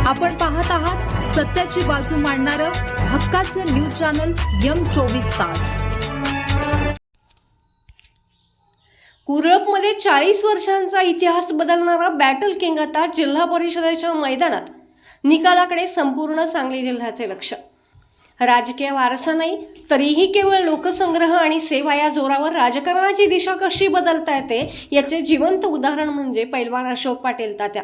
आपण पाहत आहात सत्याची बाजू मांडणारं हक्काचं न्यूज चॅनल M24 तास। कुरळपमध्ये 40 वर्षांचा इतिहास बदलणारा बॅटल किंग आता जिल्हा परिषदेच्या मैदानात निकालाकडे संपूर्ण सांगली जिल्ह्याचे लक्ष। राजकीय वारसा नाही तरीही केवळ लोकसंग्रह आणि सेवा या जोरावर राजकारणाची दिशा कशी बदलता येते याचे जिवंत उदाहरण म्हणजे पैलवान अशोक पाटील तात्या।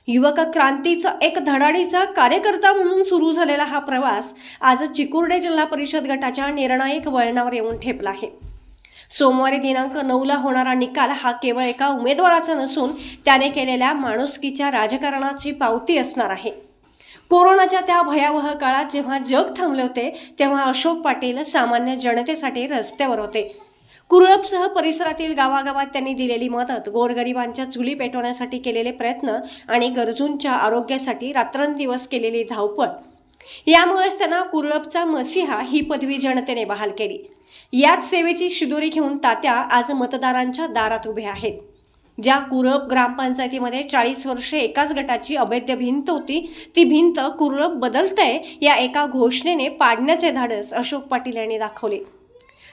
युवक क्रांतीचा एक धडाडीचा कार्यकर्ता म्हणून सुरू झालेला हा प्रवास आज चिकुर्डे जिल्हा परिषद गटाच्या निर्णायक वळणावर येऊन ठेपला आहे। सोमवारी दिनांक 9 ला होणारा निकाल हा केवळ एका उमेदवाराचा नसून त्याने केलेल्या माणुसकीच्या राजकारणाची पावती असणार आहे। कोरोनाच्या त्या भयावह काळात जेव्हा जग थांबले होते तेव्हा अशोक पाटील सामान्य जनतेसाठी रस्त्यावर होते। कुरळपसह परिसरातील गावागावात त्यांनी दिलेली मदत, गोरगरिबांच्या चुली पेटवण्यासाठी केलेले प्रयत्न आणि गरजूंच्या आरोग्यासाठी रात्रंदिवस केलेली धावपळ यामुळेच त्यांना कुरळपचा मसीहा ही पदवी जनतेने बहाल केली। याच सेवेची शिदोरी घेऊन तात्या आज मतदारांच्या दारात उभे आहेत। ज्या कुरळप ग्रामपंचायतीमध्ये 40 वर्षे एकाच गटाची अवैध भिंत होती ती भिंत कुरळप बदलतंय या एका घोषणेने पाडण्याचे धाडस अशोक पाटील यांनी दाखवले।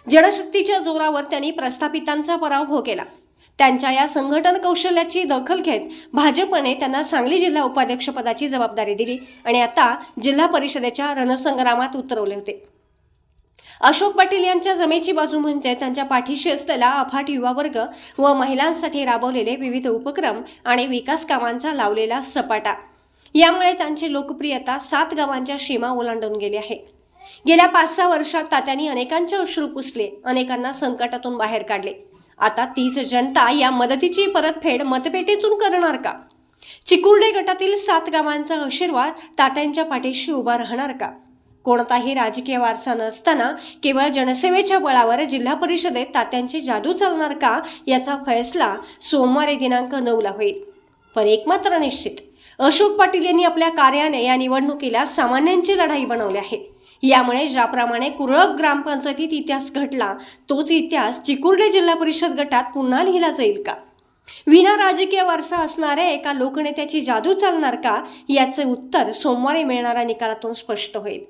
जनशक्तीच्या जोरावर त्यांनी प्रस्थापितांचा पराभव केला। त्यांच्या या संघटन कौशल्याची दखल घेत भाजपने त्यांना सांगली जिल्हा उपाध्यक्षपदाची जबाबदारी दिली आणि आता जिल्हा परिषदेच्या रणसंग्रामात उतरवले होते। अशोक पाटील यांच्या जमेची बाजू म्हणजे त्यांच्या पाठीशी असलेला अफाट युवा वर्ग व महिलांसाठी राबवलेले विविध उपक्रम आणि विकास कामांचा लावलेला सपाटा। यामुळे त्यांची लोकप्रियता 7 गावांच्या सीमा ओलांडून गेली आहे। गेल्या 5-6 वर्षात तात्यांनी अनेकांचे अश्रू पुसले, अनेकांना संकटातून बाहेर काढले। आता तीच जनता या मदतीची परतफेड मतपेटीतून करणार का? चिकुर्डे गटातील 7 गावांचा आशीर्वाद तात्यांच्या पाठीशी उभा राहणार का? कोणताही राजकीय वारसा नसताना केवळ जनसेवेच्या बळावर जिल्हा परिषदेत तात्यांची जादू चालणार का याचा फैसला सोमवारी दिनांक 9 ला होईल। पण एक मात्र निश्चित, अशोक पाटील यांनी आपल्या कार्याने या निवडणुकीला सामान्यांची लढाई बनवली आहे। यामुळे ज्याप्रमाणे कुरळप ग्रामपंचायतीत इतिहास घडला तोच इतिहास चिकुर्डे जिल्हा परिषद गटात पुन्हा लिहिला जाईल का? विना राजकीय वारसा असणाऱ्या एका लोकनेत्याची जादू चालणार का याचे उत्तर सोमवारी मिळणाऱ्या निकालातून स्पष्ट होईल।